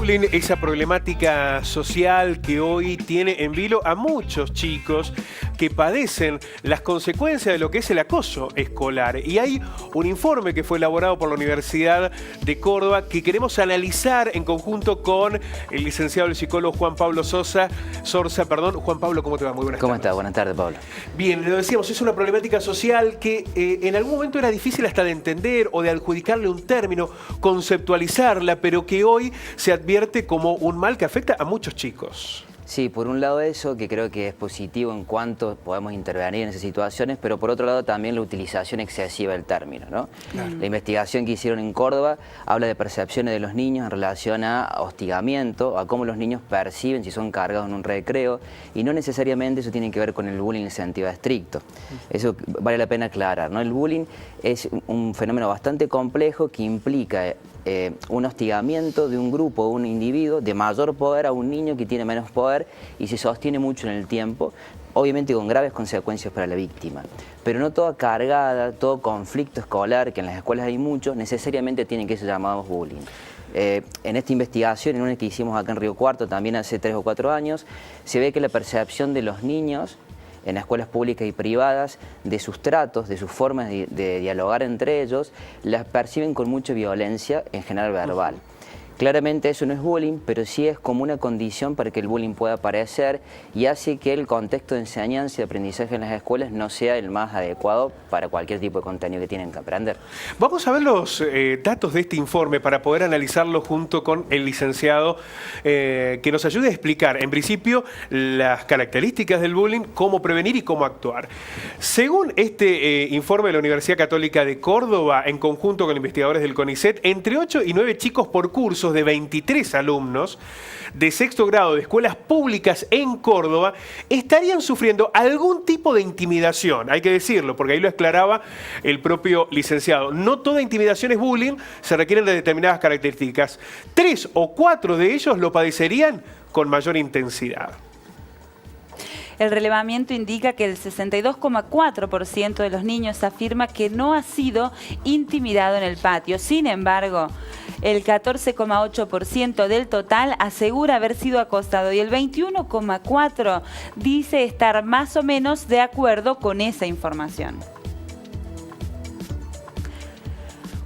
bullying, esa problemática social que hoy tiene en vilo a muchos chicos que padecen las consecuencias de lo que es el acoso escolar. Y hay un informe que fue elaborado por la Universidad de Córdoba que queremos analizar en conjunto con el licenciado, el psicólogo Juan Pablo Sorza. Juan Pablo, ¿cómo te va? Muy buenas tardes. ¿Cómo estás? Buenas tardes, Pablo. Bien, lo decíamos, es una problemática social que en algún momento era difícil hasta de entender o de adjudicarle un término, conceptualizarla, pero que hoy se advierte como un mal que afecta a muchos chicos. Sí, por un lado eso, que creo que es positivo en cuanto podemos intervenir en esas situaciones, pero por otro lado también la utilización excesiva del término, ¿no? Claro. La investigación que hicieron en Córdoba habla de percepciones de los niños en relación a hostigamiento, a cómo los niños perciben si son cargados en un recreo, y no necesariamente eso tiene que ver con el bullying en sentido estricto. Eso vale la pena aclarar, ¿no? El bullying es un fenómeno bastante complejo que implica un hostigamiento de un grupo o un individuo de mayor poder a un niño que tiene menos poder y se sostiene mucho en el tiempo, obviamente con graves consecuencias para la víctima. Pero no toda cargada, todo conflicto escolar, que en las escuelas hay mucho, necesariamente tienen que ser llamados bullying. En esta investigación, en una que hicimos acá en Río Cuarto, también hace 3 o 4 años, se ve que la percepción de los niños en las escuelas públicas y privadas, de sus tratos, de sus formas de dialogar entre ellos, las perciben con mucha violencia, en general verbal. Claramente eso no es bullying, pero sí es como una condición para que el bullying pueda aparecer y hace que el contexto de enseñanza y aprendizaje en las escuelas no sea el más adecuado para cualquier tipo de contenido que tienen que aprender. Vamos a ver los datos de este informe para poder analizarlo junto con el licenciado que nos ayude a explicar, en principio, las características del bullying, cómo prevenir y cómo actuar. Según este informe de la Universidad Católica de Córdoba, en conjunto con investigadores del CONICET, entre 8 y 9 chicos por curso de 23 alumnos de sexto grado de escuelas públicas en Córdoba estarían sufriendo algún tipo de intimidación, hay que decirlo, porque ahí lo aclaraba el propio licenciado. No toda intimidación es bullying, se requieren de determinadas características. 3 o 4 de ellos lo padecerían con mayor intensidad. El relevamiento indica que el 62,4% de los niños afirma que no ha sido intimidado en el patio. Sin embargo, el 14,8% del total asegura haber sido acosado y el 21,4% dice estar más o menos de acuerdo con esa información.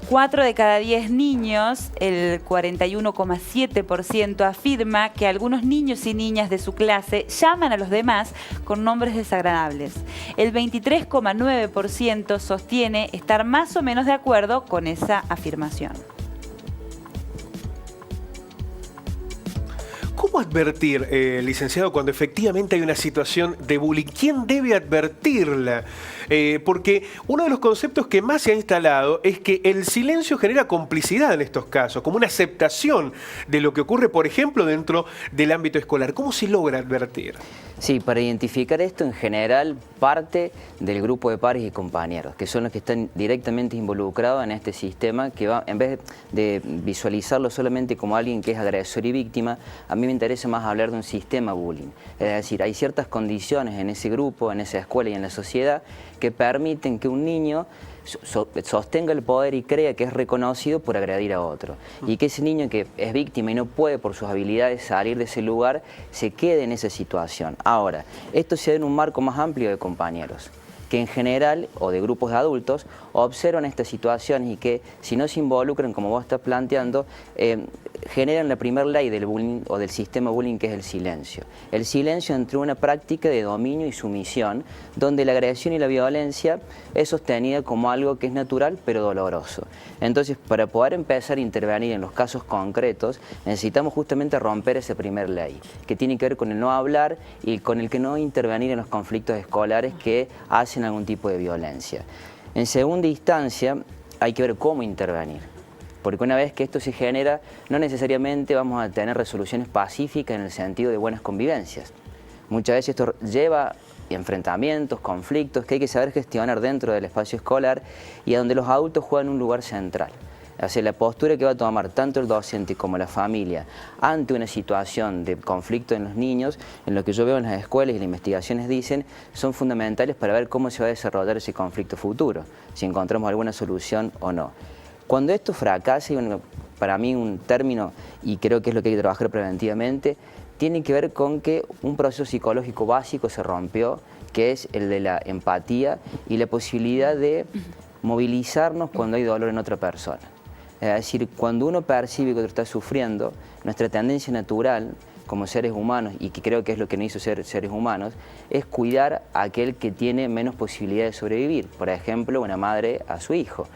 4 de cada 10 niños, el 41,7%, afirma que algunos niños y niñas de su clase llaman a los demás con nombres desagradables. El 23,9% sostiene estar más o menos de acuerdo con esa afirmación. ¿Cómo advertir, licenciado, cuando efectivamente hay una situación de bullying? ¿Quién debe advertirla? Porque uno de los conceptos que más se ha instalado es que el silencio genera complicidad en estos casos, como una aceptación de lo que ocurre, por ejemplo, dentro del ámbito escolar. ¿Cómo se logra advertir? Sí, para identificar esto en general parte del grupo de pares y compañeros, que son los que están directamente involucrados en este sistema, que va, en vez de visualizarlo solamente como alguien que es agresor y víctima, a mí me interesa más hablar de un sistema bullying. Es decir, hay ciertas condiciones en ese grupo, en esa escuela y en la sociedad que permiten que un niño sostenga el poder y crea que es reconocido por agredir a otro. Y que ese niño que es víctima y no puede por sus habilidades salir de ese lugar, se quede en esa situación. Ahora, esto se da en un marco más amplio de compañeros, que en general, o de grupos de adultos, observan estas situaciones y que si no se involucran, como vos estás planteando, generan la primera ley del bullying o del sistema bullying, que es el silencio. El silencio entre una práctica de dominio y sumisión, donde la agresión y la violencia es sostenida como algo que es natural pero doloroso. Entonces, para poder empezar a intervenir en los casos concretos, necesitamos justamente romper esa primera ley, que tiene que ver con el no hablar y con el que no intervenir en los conflictos escolares que hacen algún tipo de violencia. En segunda instancia, hay que ver cómo intervenir. Porque una vez que esto se genera, no necesariamente vamos a tener resoluciones pacíficas en el sentido de buenas convivencias. Muchas veces esto lleva a enfrentamientos, conflictos que hay que saber gestionar dentro del espacio escolar y a donde los adultos juegan un lugar central. O sea, la postura que va a tomar tanto el docente como la familia ante una situación de conflicto en los niños, en lo que yo veo en las escuelas y las investigaciones dicen, son fundamentales para ver cómo se va a desarrollar ese conflicto futuro, si encontramos alguna solución o no. Cuando esto fracasa, y bueno, para mí un término, y creo que es lo que hay que trabajar preventivamente, tiene que ver con que un proceso psicológico básico se rompió, que es el de la empatía y la posibilidad de movilizarnos cuando hay dolor en otra persona. Es decir, cuando uno percibe que otro está sufriendo, nuestra tendencia natural como seres humanos, y que creo que es lo que nos hizo ser seres humanos, es cuidar a aquel que tiene menos posibilidad de sobrevivir. Por ejemplo, una madre a su hijo.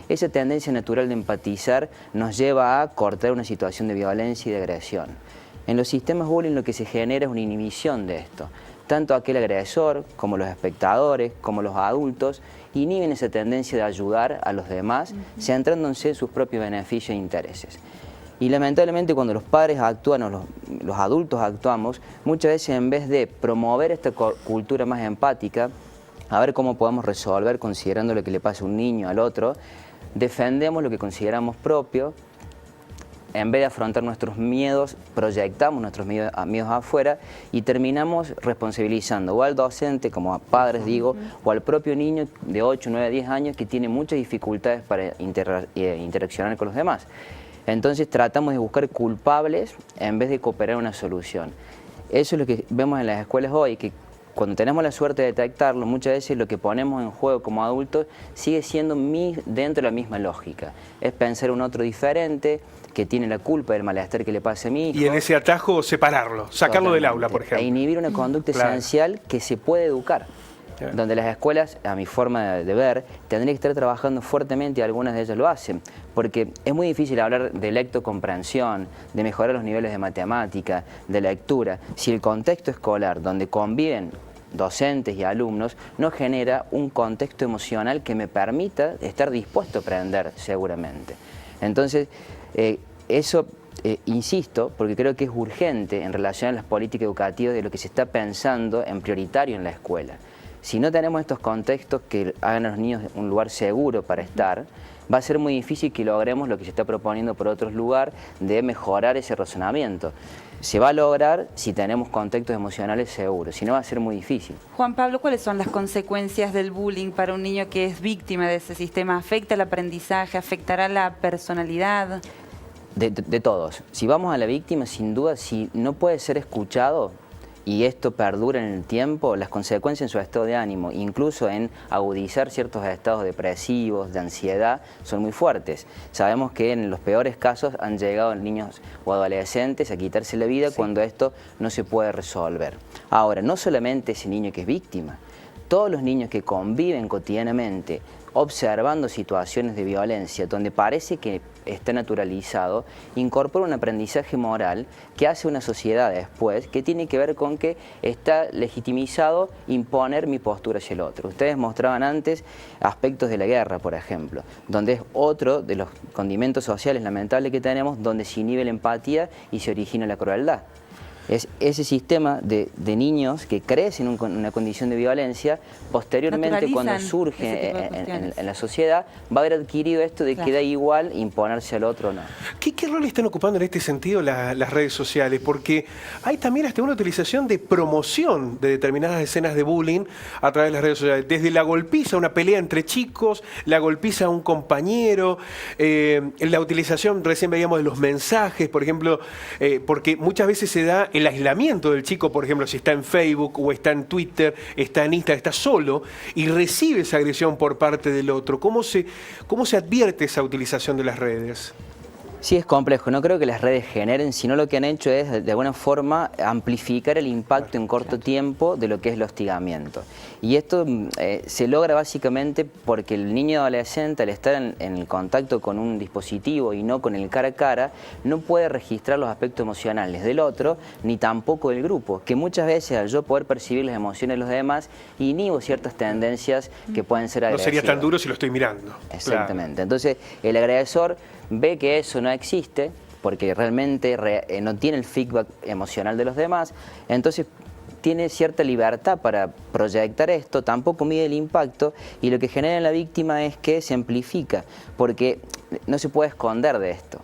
Esa tendencia natural de empatizar nos lleva a cortar una situación de violencia y de agresión. En los sistemas bullying lo que se genera es una inhibición de esto. Tanto aquel agresor, como los espectadores, como los adultos, inhiben esa tendencia de ayudar a los demás, centrándose en sus propios beneficios e intereses. Y lamentablemente cuando los padres actúan o los adultos actuamos, muchas veces en vez de promover esta cultura más empática, a ver cómo podemos resolver considerando lo que le pasa a un niño al otro, defendemos lo que consideramos propio. En vez de afrontar nuestros miedos, proyectamos nuestros miedos afuera y terminamos responsabilizando o al docente, como a padres digo, o al propio niño de 8, 9, 10 años que tiene muchas dificultades para interaccionar con los demás. Entonces tratamos de buscar culpables en vez de cooperar en una solución. Eso es lo que vemos en las escuelas hoy, que cuando tenemos la suerte de detectarlo, muchas veces lo que ponemos en juego como adultos sigue siendo dentro de la misma lógica. Es pensar un otro diferente, que tiene la culpa del malestar que le pasa a mi hijo. Y en ese atajo separarlo, sacarlo del aula, por ejemplo. E inhibir una conducta esencial que se puede educar. Donde las escuelas, a mi forma de ver, tendrían que estar trabajando fuertemente, y algunas de ellas lo hacen, porque es muy difícil hablar de lectocomprensión, de mejorar los niveles de matemática, de lectura, si el contexto escolar donde conviven docentes y alumnos no genera un contexto emocional que me permita estar dispuesto a aprender seguramente. Entonces, eso... insisto, porque creo que es urgente en relación a las políticas educativas de lo que se está pensando en prioritario en la escuela. Si no tenemos estos contextos que hagan a los niños un lugar seguro para estar, va a ser muy difícil que logremos lo que se está proponiendo por otros lugares de mejorar ese razonamiento. Se va a lograr si tenemos contextos emocionales seguros, si no va a ser muy difícil. Juan Pablo, ¿cuáles son las consecuencias del bullying para un niño que es víctima de ese sistema? ¿Afecta el aprendizaje? ¿Afectará la personalidad? De todos. Si vamos a la víctima, sin duda, si no puede ser escuchado y esto perdura en el tiempo, las consecuencias en su estado de ánimo, incluso en agudizar ciertos estados depresivos, de ansiedad, son muy fuertes. Sabemos que en los peores casos han llegado niños o adolescentes a quitarse la vida cuando esto no se puede resolver. Ahora, no solamente ese niño que es víctima, todos los niños que conviven cotidianamente observando situaciones de violencia donde parece que está naturalizado, incorpora un aprendizaje moral que hace una sociedad después que tiene que ver con que está legitimizado imponer mi postura hacia el otro. Ustedes mostraban antes aspectos de la guerra, por ejemplo, donde es otro de los condimentos sociales lamentables que tenemos, donde se inhibe la empatía y se origina la crueldad. Es ese sistema de niños que crecen en una condición de violencia, posteriormente cuando surge en la sociedad, va a haber adquirido esto de que da igual imponerse al otro o no. ¿Qué rol están ocupando en este sentido las redes sociales? Porque hay también hasta una utilización de promoción de determinadas escenas de bullying a través de las redes sociales. Desde la golpiza, una pelea entre chicos, la golpiza a un compañero, la utilización, recién veíamos, de los mensajes, por ejemplo, porque muchas veces se da el aislamiento del chico, por ejemplo, si está en Facebook o está en Twitter, está en Instagram, está solo y recibe esa agresión por parte del otro. ¿Cómo se advierte esa utilización de las redes? Sí, es complejo. No creo que las redes generen, sino lo que han hecho es, de alguna forma, amplificar el impacto en corto tiempo de lo que es el hostigamiento. Y esto se logra básicamente porque el niño adolescente, al estar en el contacto con un dispositivo y no con el cara a cara, no puede registrar los aspectos emocionales del otro, ni tampoco del grupo, que muchas veces, al yo poder percibir las emociones de los demás, inhibo ciertas tendencias que pueden ser agresivas. No sería tan duro si lo estoy mirando. Exactamente. Claro. Entonces, el agresor ve que eso no existe, porque realmente no tiene el feedback emocional de los demás, entonces tiene cierta libertad para proyectar esto, tampoco mide el impacto, y lo que genera en la víctima es que se amplifica, porque no se puede esconder de esto.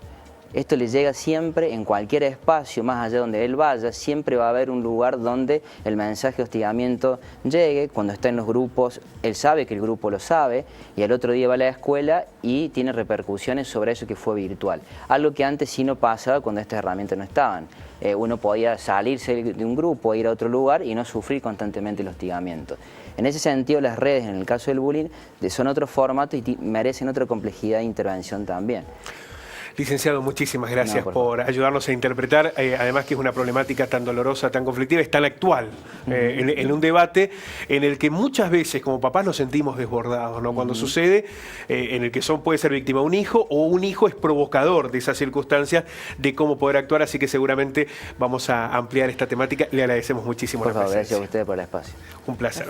Esto le llega siempre en cualquier espacio, más allá donde él vaya, siempre va a haber un lugar donde el mensaje de hostigamiento llegue. Cuando está en los grupos, él sabe que el grupo lo sabe y al otro día va a la escuela y tiene repercusiones sobre eso que fue virtual. Algo que antes sí no pasaba cuando estas herramientas no estaban. Uno podía salirse de un grupo, ir a otro lugar y no sufrir constantemente el hostigamiento. En ese sentido, las redes, en el caso del bullying, son otro formato y merecen otra complejidad de intervención también. Licenciado, muchísimas gracias por ayudarnos a interpretar, además que es una problemática tan dolorosa, tan conflictiva, es tan actual, en un debate en el que muchas veces como papás nos sentimos desbordados, ¿no? Cuando sucede, en el que puede ser víctima un hijo o un hijo es provocador de esas circunstancias, de cómo poder actuar, así que seguramente vamos a ampliar esta temática. Le agradecemos muchísimo la presencia. Gracias a ustedes por el espacio. Un placer.